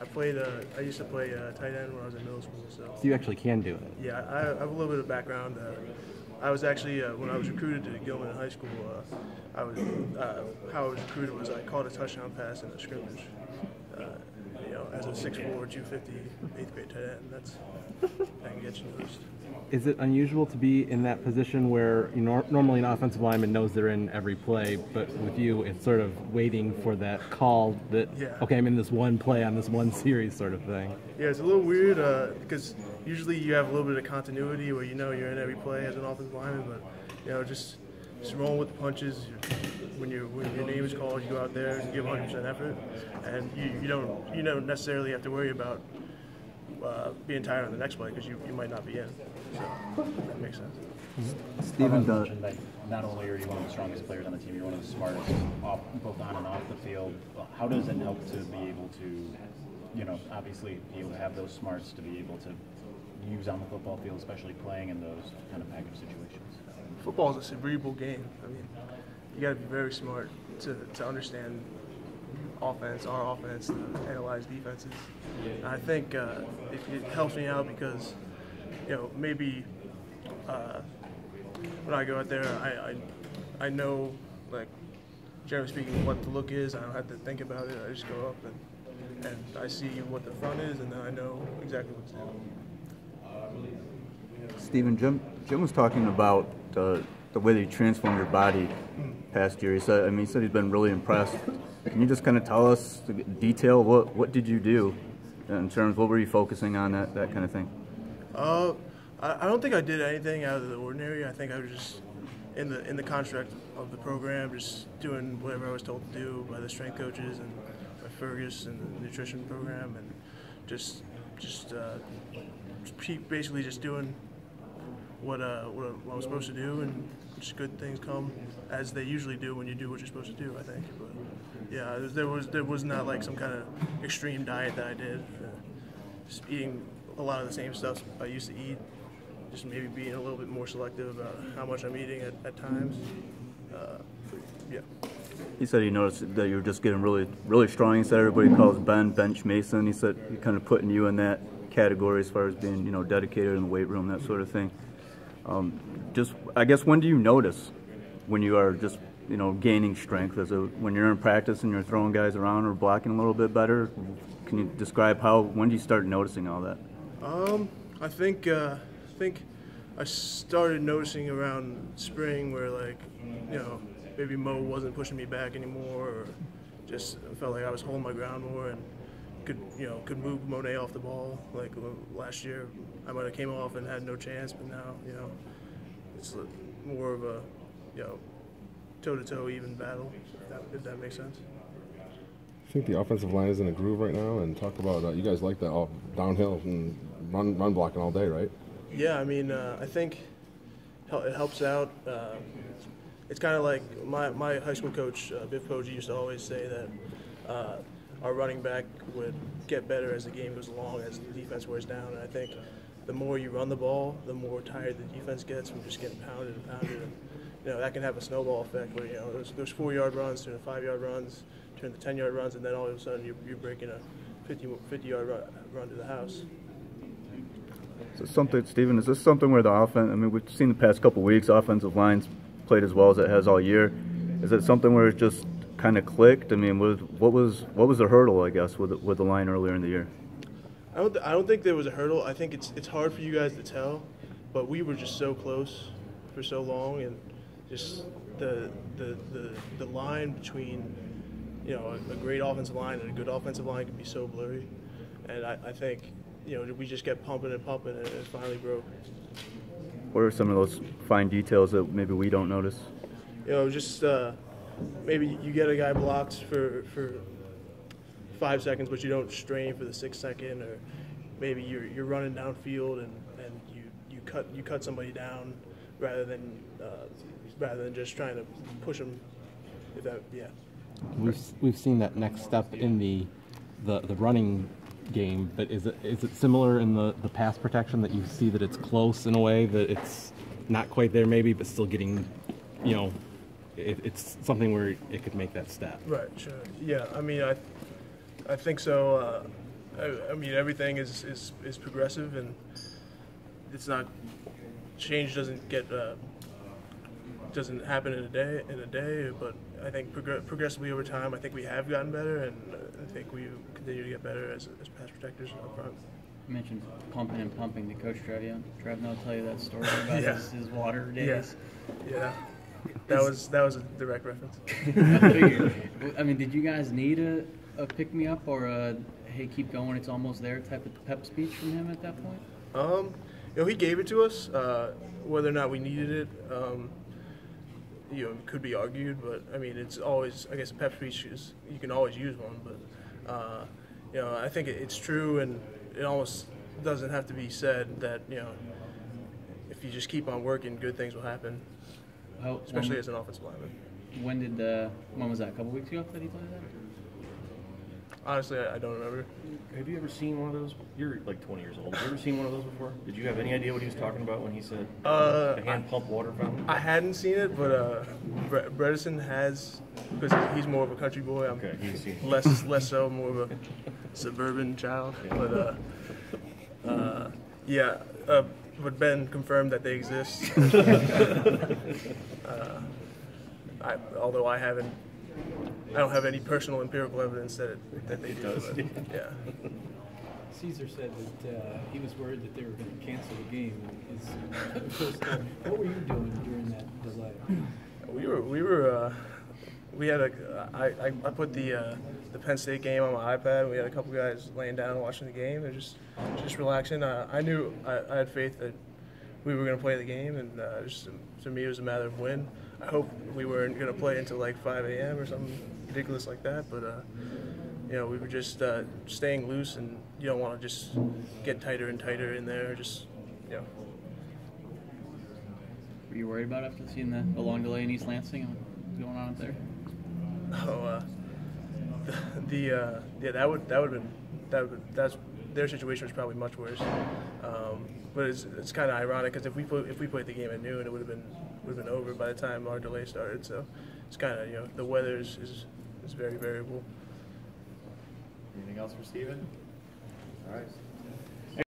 I used to play tight end when I was in middle school. So you actually can do it. Yeah, I have a little bit of background. I was actually when I was recruited to Gilman in high school. How I was recruited was I caught a touchdown pass in a scrimmage. As a 6'4", 250 8th grade tight end, that can get you noticed. Is it unusual to be in that position where normally an offensive lineman knows they're in every play, but with you it's sort of waiting for that call that, okay, I'm in this one play on this one series sort of thing? Yeah, it's a little weird because usually you have a little bit of continuity where you're in every play as an offensive lineman, but just rolling with the punches. When your name is called, you go out there and give 100% effort, and you don't necessarily have to worry about being tired on the next play because you might not be in. So that makes sense. Stephen, not only are you one of the strongest players on the team, you're one of the smartest, both on and off the field. How does it help to be able to, obviously be able to have those smarts to be able to use on the football field, especially playing in those kind of package situations? Football is a cerebral game. I mean, you got to be very smart to understand our offense, to analyze defenses. And I think it helps me out because, maybe when I go out there, I know, like, generally speaking, what the look is. I don't have to think about it. I just go up and I see what the front is, and then I know exactly what to do. Stephen, Jim was talking about the way that you transformed your body past year. He said he's been really impressed. Can you just kind of tell us detail what did you do in terms of what were you focusing on, that kind of thing? I don't think I did anything out of the ordinary. I think I was just in the construct of the program, just doing whatever I was told to do by the strength coaches and by Fergus and the nutrition program, and just basically just doing what I was supposed to do, and just good things come as they usually do when you do what you're supposed to do, I think. But yeah, there was not like some kind of extreme diet that I did. Just eating a lot of the same stuff I used to eat. Just maybe being a little bit more selective about how much I'm eating at times. Yeah. He said he noticed that you were just getting really, really strong. He said everybody calls Ben Bench Mason. He said he kind of putting you in that category as far as being, dedicated in the weight room, that sort of thing. I guess, when do you notice when you are just, gaining strength? Is it when you're in practice and you're throwing guys around or blocking a little bit better? Can you describe when do you start noticing all that? I think I started noticing around spring where, like, maybe Mo wasn't pushing me back anymore, or just felt like I was holding my ground more and could move Monet off the ball. Like last year, I might have came off and had no chance, but now, it's more of a, toe-to-toe even battle, if that makes sense. I think the offensive line is in a groove right now, and talk about you guys like that all downhill and run blocking all day, right? Yeah, I mean, I think it helps out. It's kind of like my high school coach, Biff Poggi, used to always say that our running back would get better as the game goes along, as the defense wears down. And I think the more you run the ball, the more tired the defense gets from just getting pounded and pounded. And, that can have a snowball effect where, those 4-yard runs turn to 5-yard runs, turn to 10-yard runs, and then all of a sudden you're breaking a 50-yard run to the house. So Stephen, is this something where the offense, we've seen the past couple of weeks, offensive lines played as well as it has all year. Is it something where it just kind of clicked? What was the hurdle, I guess, with the line earlier in the year? I don't think there was a hurdle. I think it's hard for you guys to tell, but we were just so close for so long, and just the line between a great offensive line and a good offensive line can be so blurry, and I think we just kept pumping and pumping, and it finally broke. What are some of those fine details that maybe we don't notice? Just maybe you get a guy blocked for 5 seconds, but you don't strain for the 6th second, or maybe you're running downfield and you cut somebody down rather than just trying to push them. We've seen that next step in the running game, but is it similar in the pass protection, that you see that it's close in a way, that it's not quite there maybe, but still getting, it's something where it could make that step? Right, sure. Yeah, I think so. I mean, everything is progressive, and it's not change doesn't happen in a day. But I think progressively over time, I think we have gotten better, and I think we continue to get better as pass protectors up front. You mentioned pumping and pumping. Did Coach Trevno tell you that story about Yeah. his water days? Yeah. That was a direct reference. I mean, did you guys need a pick me up or a hey, keep going, it's almost there type of pep speech from him at that point? He gave it to us. Whether or not we needed it, could be argued. But I mean, it's always, I guess, a pep speech is you can always use one. But I think it's true, and it almost doesn't have to be said that if you just keep on working, good things will happen. Especially as an offensive lineman. When was that? A couple weeks ago that he played that? Honestly, I don't remember. Have you ever seen one of those? You're like 20 years old. Have you ever seen one of those before? Did you have any idea what he was talking about when he said the hand pump water fountain? I hadn't seen it, but Bredesen has, because he's more of a country boy. I'm he's seen it. less so, more of a suburban child. Yeah. But Ben confirmed that they exist. Although I don't have any personal empirical evidence that they do. But, yeah. Caesar said that he was worried that they were going to cancel the game. What were you doing during that delay? I put the Penn State game on my iPad. We had a couple guys laying down watching the game and just relaxing. I knew I had faith that we were going to play the game, and to me it was a matter of when. I hope we weren't going to play until like 5 a.m. or something ridiculous like that, but we were just staying loose, and you don't want to just get tighter and tighter in there. Were you worried about after seeing the long delay in East Lansing and what's going on up there? That's their situation was probably much worse. But it's kind of ironic because if we played the game at noon, it would have been over by the time our delay started. So it's kind of the weather is very variable. Anything else for Stephen? All right.